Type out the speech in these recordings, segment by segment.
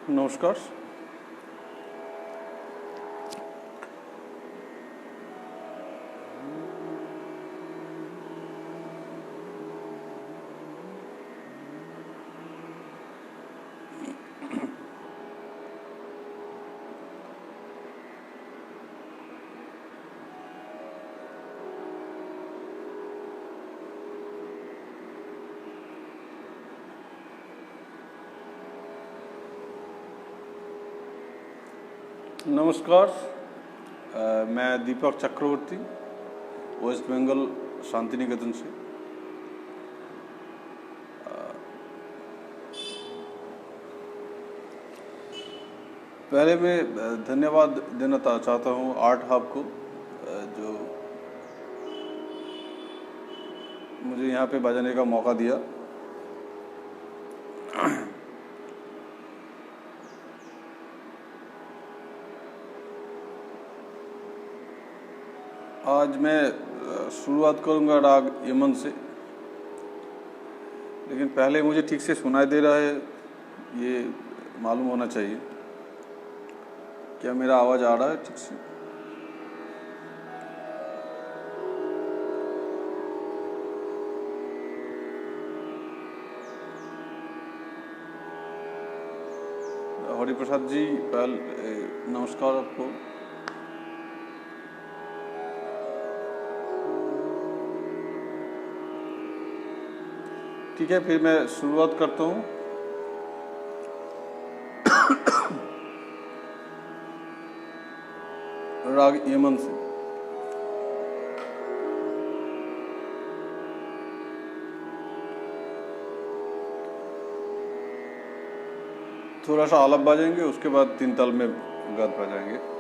नमस्कार। नमस्कार। मैं दीपक चक्रवर्ती, वेस्ट बंगाल शांति निकेतन से। पहले मैं धन्यवाद देना चाहता हूँ आर्ट हब को, जो मुझे यहाँ पे बजाने का मौका दिया। आज मैं शुरुआत करूँगा राग यमन से, लेकिन पहले मुझे ठीक से सुनाई दे रहा है ये मालूम होना चाहिए। क्या मेरा आवाज़ आ रहा है ठीक से? हरिप्रसाद जी, नमस्कार आपको। ठीक है, फिर मैं शुरुआत करता हूँ। राग यमन से। थोड़ा सा आलाप बजाएंगे, उसके बाद 3 ताल में गद बजाएंगे।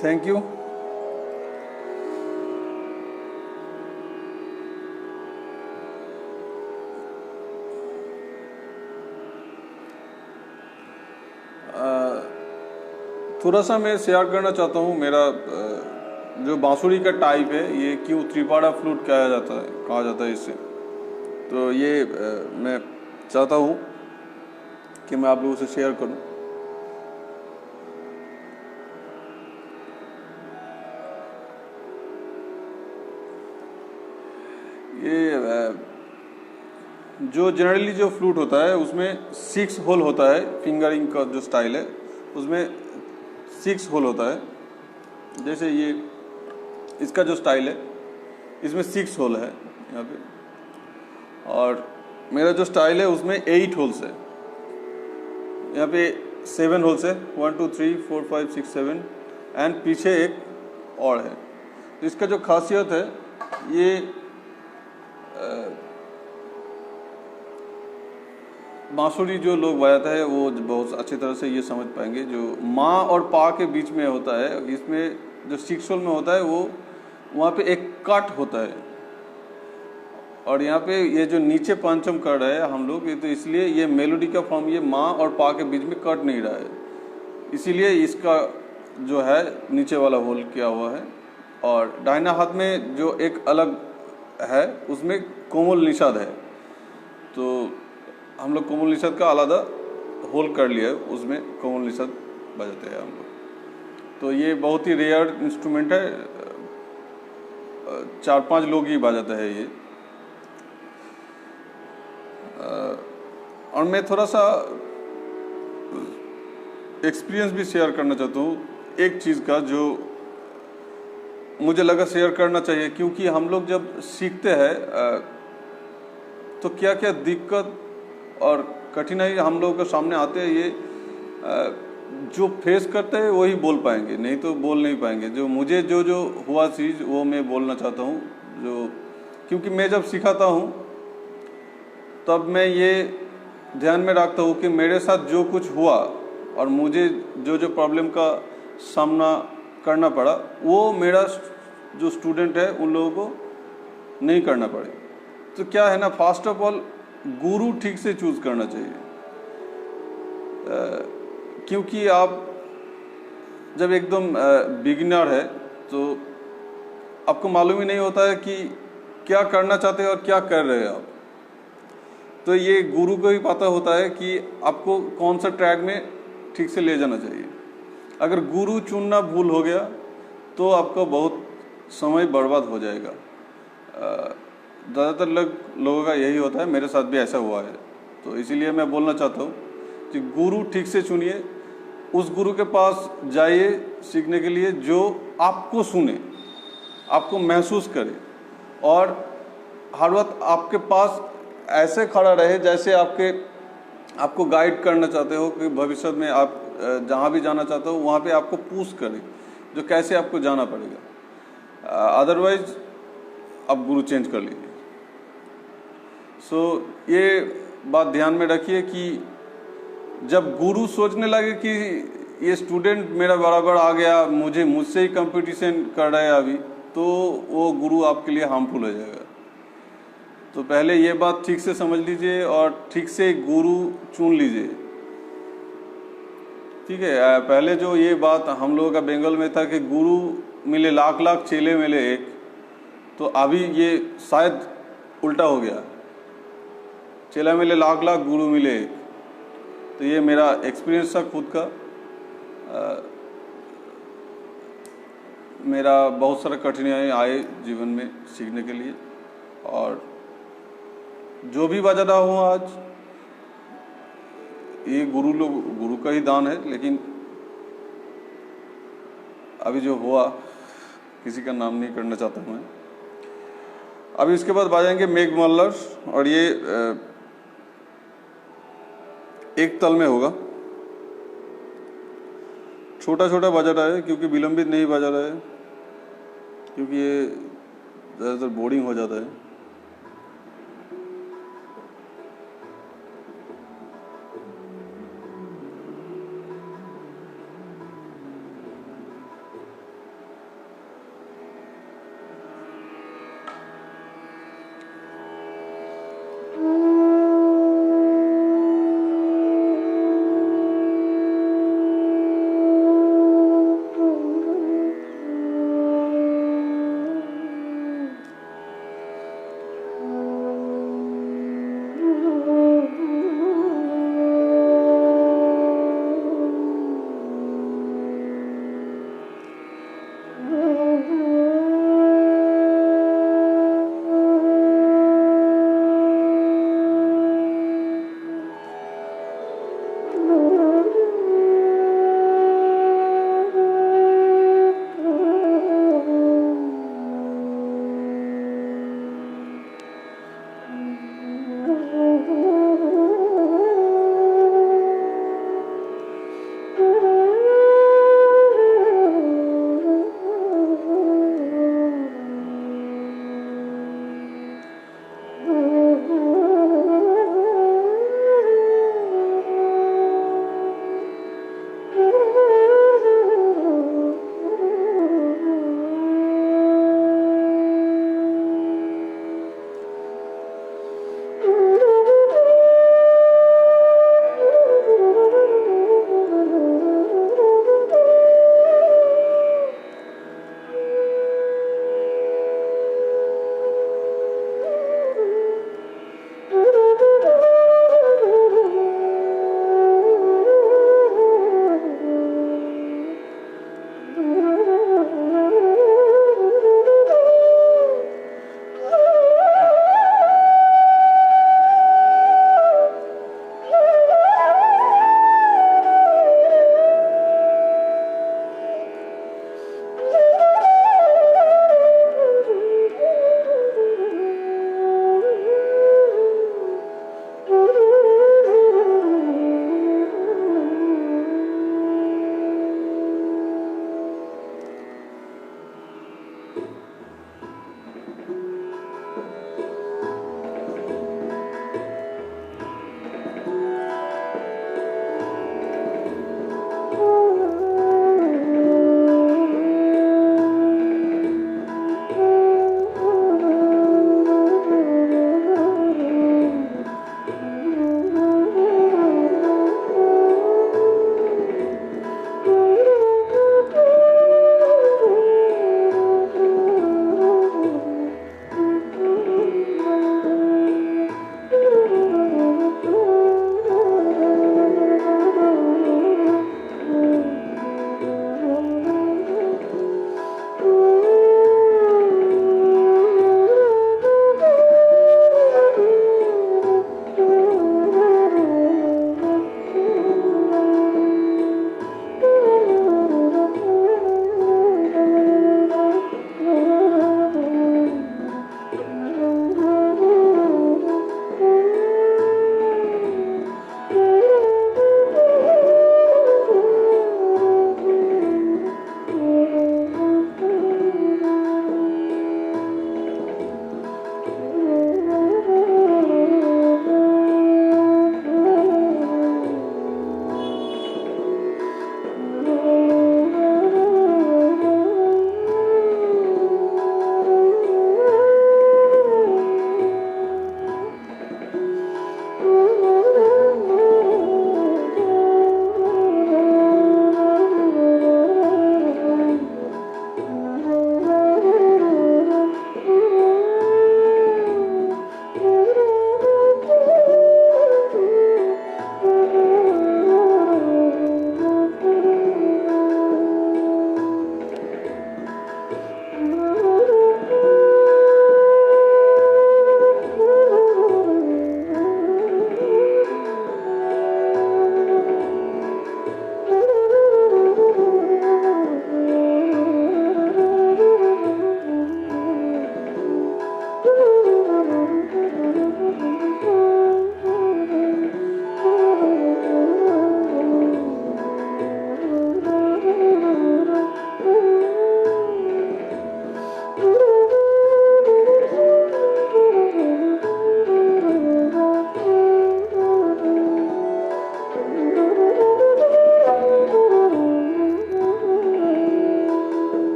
Thank you. थोड़ा सा मैं शेयर करना चाहता हूँ मेरा जो बांसुरी का टाइप है, ये क्यों त्रिपाड़ा फ्लूट कहा जाता है इससे। तो ये मैं चाहता हूँ कि मैं आप लोगों से शेयर करूँ। ये जो जनरली जो फ्लूट होता है उसमें 6 होल होता है। फिंगरिंग का जो स्टाइल है उसमें 6 होल होता है। जैसे ये इसका जो स्टाइल है इसमें 6 होल है यहाँ पे, और मेरा जो स्टाइल है उसमें 8 होल्स है। यहाँ पे 7 होल्स है, 1 2 3 4 5 6 7, एंड पीछे एक और है। तो इसका जो खासियत है, ये बांसुरी जो लोग बजाता है वो बहुत अच्छी तरह से ये समझ पाएंगे। जो माँ और पा के बीच में होता है, इसमें जो 6 होल में होता है वो वहाँ पे एक कट होता है, और यहाँ पे ये जो नीचे पंचम कर रहे हैं हम लोग, ये तो इसलिए ये मेलोडी का फॉर्म ये माँ और पा के बीच में कट नहीं रहा है, इसीलिए इसका जो है नीचे वाला होल किया हुआ है। और दाहिना हाथ में जो एक अलग है उसमें कोमल निषाद है, तो हम लोग कोमल निषाद का आलादा होल कर लिया है, उसमें कोमल निषाद बजाते हैं हम लोग। तो ये बहुत ही रेयर इंस्ट्रूमेंट है, 4-5 लोग ही बजाते हैं ये। और मैं थोड़ा सा एक्सपीरियंस भी शेयर करना चाहता हूँ एक चीज़ का, जो मुझे लगा शेयर करना चाहिए, क्योंकि हम लोग जब सीखते हैं तो क्या क्या दिक्कत और कठिनाई हम लोगों के सामने आते हैं, ये जो फेस करते हैं वही बोल पाएंगे, नहीं तो बोल नहीं पाएंगे। जो मुझे जो जो हुआ चीज़ वो मैं बोलना चाहता हूँ, जो क्योंकि मैं जब सिखाता हूँ तब मैं ये ध्यान में रखता हूँ कि मेरे साथ जो कुछ हुआ और मुझे जो जो प्रॉब्लम का सामना करना पड़ा, वो मेरा जो स्टूडेंट है उन लोगों को नहीं करना पड़े। तो क्या है ना, फर्स्ट ऑफ ऑल गुरु ठीक से चूज करना चाहिए। क्योंकि आप जब एकदम बिगिनर है तो आपको मालूम ही नहीं होता है कि क्या करना चाहते हैं और क्या कर रहे हैं आप। तो ये गुरु को ही पता होता है कि आपको कौन सा ट्रैक में ठीक से ले जाना चाहिए। अगर गुरु चुनना भूल हो गया तो आपका बहुत समय बर्बाद हो जाएगा। ज़्यादातर लोगों का यही होता है, मेरे साथ भी ऐसा हुआ है। तो इसीलिए मैं बोलना चाहता हूँ कि गुरु ठीक से चुनिए, उस गुरु के पास जाइए सीखने के लिए जो आपको सुने, आपको महसूस करे और हर वक्त आपके पास ऐसे खड़ा रहे जैसे आपको गाइड करना चाहते हो कि भविष्य में आप जहाँ भी जाना चाहते हो वहाँ पे आपको पुश करे, जो कैसे आपको जाना पड़ेगा। अदरवाइज आप गुरु चेंज कर लीजिए। ये बात ध्यान में रखिए कि जब गुरु सोचने लगे कि ये स्टूडेंट मेरा बराबर आ गया, मुझसे ही कंपटीशन कर रहा है अभी, तो वो गुरु आपके लिए हार्मफुल हो जाएगा। तो पहले ये बात ठीक से समझ लीजिए और ठीक से गुरु चुन लीजिए। ठीक है, पहले जो ये बात हम लोगों का बंगाल में था कि गुरु मिले लाख लाख चेले मिले एक, तो अभी ये शायद उल्टा हो गया, चेला मिले लाख लाख गुरु मिले एक। तो ये मेरा एक्सपीरियंस था खुद का। मेरा बहुत सारा कठिनाई आए जीवन में सीखने के लिए, और जो भी बजा रहा हूँ आज ये गुरु का ही दान है। लेकिन अभी जो हुआ, किसी का नाम नहीं करना चाहता हूँ मैं। अभी इसके बाद बजाएंगे मेघ मल्लर, और ये एक तल में होगा। छोटा छोटा बजा रहा है क्योंकि विलंबित नहीं बजा रहा है, क्योंकि ये ज़्यादातर बोरिंग हो जाता है।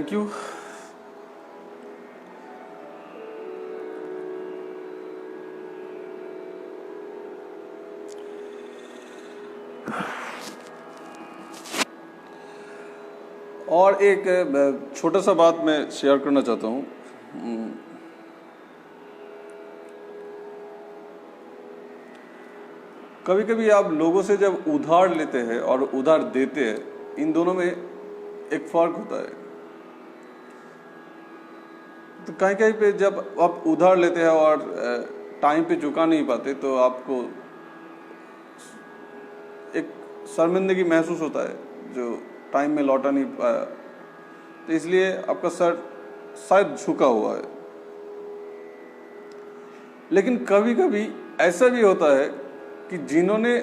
Thank you. और एक छोटा सा बात मैं शेयर करना चाहता हूँ। कभी कभी आप लोगों से जब उधार लेते हैं और उधार देते हैं, इन दोनों में एक फर्क होता है। तो कहीं कहीं पे जब आप उधार लेते हैं और टाइम पे चुका नहीं पाते तो आपको एक शर्मिंदगी महसूस होता है, जो टाइम में लौटा नहीं पाया, तो इसलिए आपका सर शायद झुका हुआ है। लेकिन कभी कभी ऐसा भी होता है कि जिन्होंने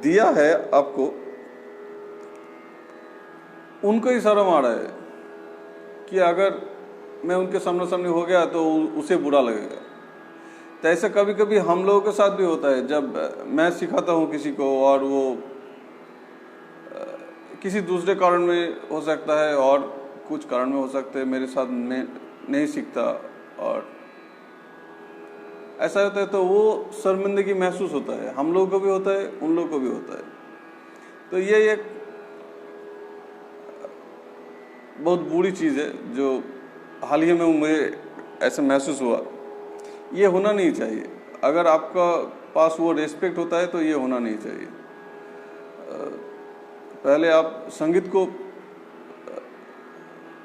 दिया है आपको, उनको ही शर्म आ रहा है कि अगर मैं उनके सामने सामने हो गया तो उसे बुरा लगेगा। तो ऐसा कभी कभी हम लोगों के साथ भी होता है। जब मैं सिखाता हूँ किसी को और वो किसी दूसरे कारण में हो सकता है और कुछ कारण में हो सकते हैं मेरे साथ में नहीं सीखता, और ऐसा होता है तो वो शर्मिंदगी महसूस होता है। हम लोगों को भी होता है, उन लोगों को भी होता है। तो ये एक बहुत बुरी चीज़ है जो हाल ही में मुझे ऐसा महसूस हुआ। ये होना नहीं चाहिए। अगर आपका पास वो रेस्पेक्ट होता है तो ये होना नहीं चाहिए। पहले आप संगीत को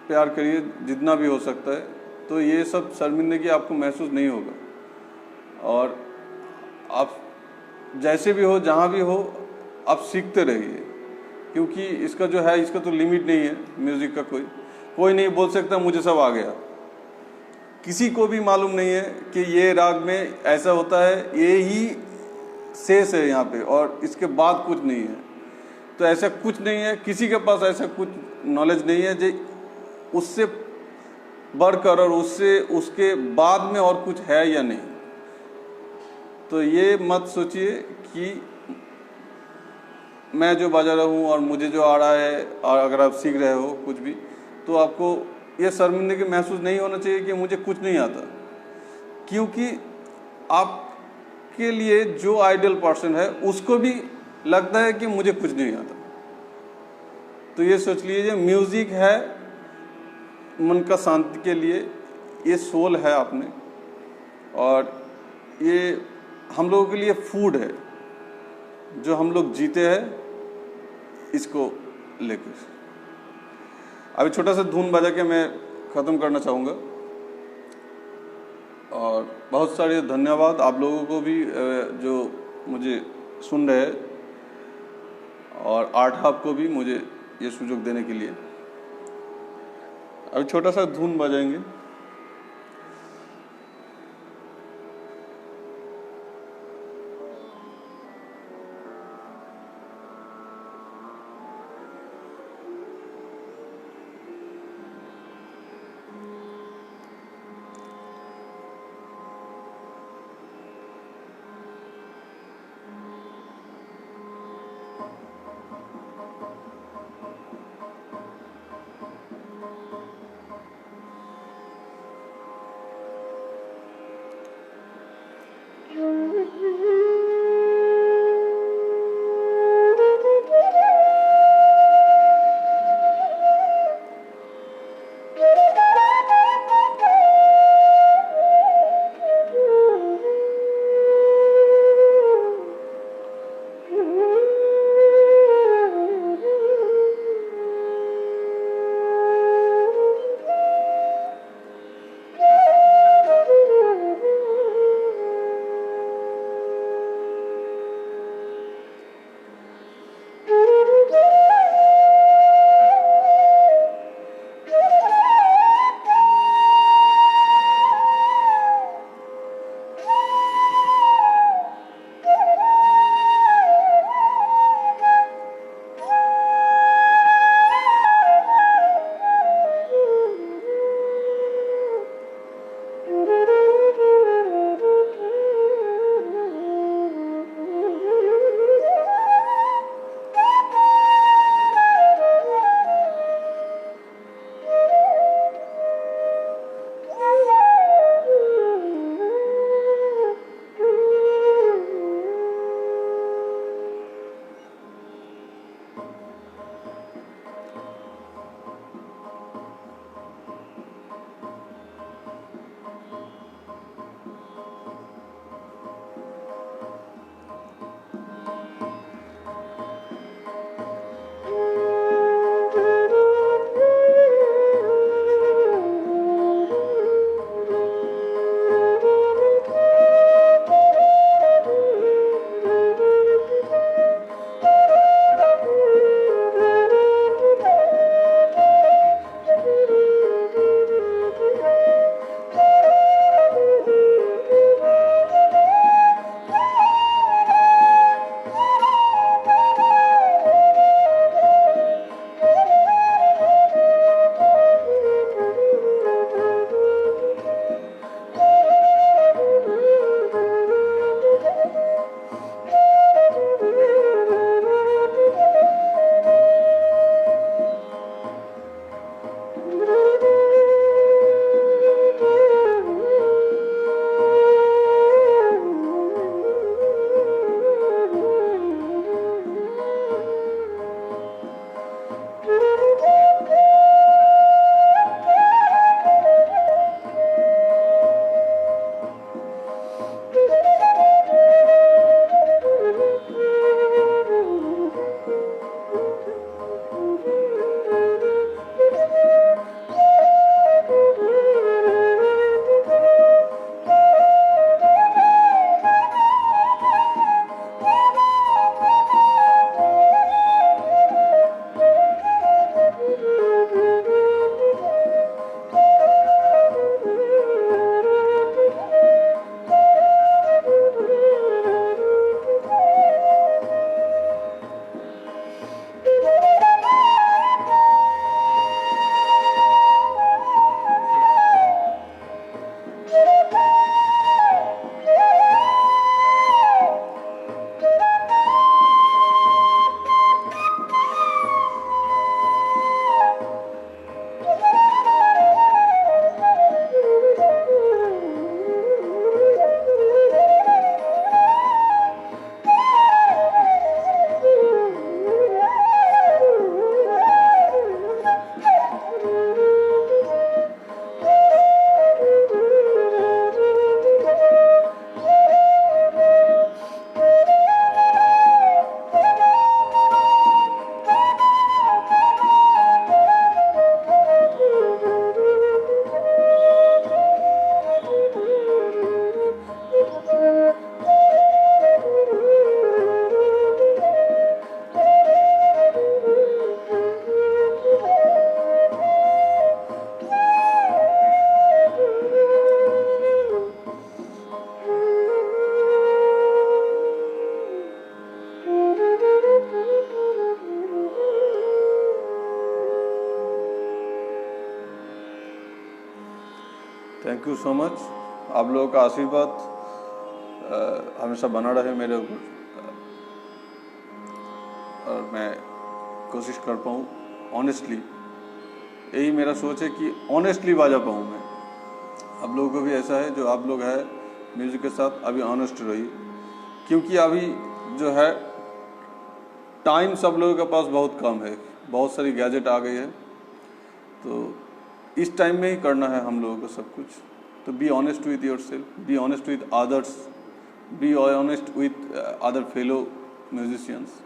प्यार करिए जितना भी हो सकता है, तो ये सब शर्मिंदगी आपको महसूस नहीं होगा। और आप जैसे भी हो, जहाँ भी हो, आप सीखते रहिए, क्योंकि इसका जो है, इसका तो लिमिट नहीं है। म्यूजिक का कोई नहीं बोल सकता मुझे सब आ गया। किसी को भी मालूम नहीं है कि ये राग में ऐसा होता है, ये ही शेष है यहाँ पे और इसके बाद कुछ नहीं है। तो ऐसा कुछ नहीं है, किसी के पास ऐसा कुछ नॉलेज नहीं है जो उससे बढ़कर और उससे उसके बाद में और कुछ है या नहीं। तो ये मत सोचिए कि मैं जो बजा रहा हूँ और मुझे जो आ रहा है, और अगर आप सीख रहे हो कुछ भी, तो आपको ये शर्मिंदगी महसूस नहीं होना चाहिए कि मुझे कुछ नहीं आता। क्योंकि आपके लिए जो आइडियल पर्सन है उसको भी लगता है कि मुझे कुछ नहीं आता। तो ये सोच लीजिए, म्यूजिक है मन का शांति के लिए, ये सोल है आपने, और ये हम लोगों के लिए फूड है जो हम लोग जीते हैं इसको लेकर। अभी छोटा सा धुन बजा के मैं ख़त्म करना चाहूँगा। और बहुत सारे धन्यवाद आप लोगों को भी जो मुझे सुन रहे हैं, और आर्ट हब को भी मुझे ये सुযোग देने के लिए। अभी छोटा सा धुन बजाएंगे। Thank you so much. आप लोगों का आशीर्वाद हमेशा बना रहे मेरे ऊपर, और मैं कोशिश कर पाऊँ ऑनेस्टली, यही मेरा सोच है कि ऑनेस्टली बाजा पाऊँ मैं। आप लोगों को भी ऐसा है, जो आप लोग हैं म्यूज़िक के साथ, अभी ऑनेस्ट रहिए, क्योंकि अभी जो है टाइम सब लोगों के पास बहुत कम है, बहुत सारी गैजेट आ गई है, तो इस टाइम में ही करना है हम लोगों को सब कुछ। तो be honest with your self, be honest with others, be honest with other fellow musicians,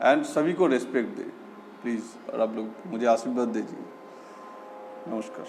and सभी को रेस्पेक्ट दे प्लीज़। और आप लोग मुझे आशीर्वाद दीजिए। नमस्कार।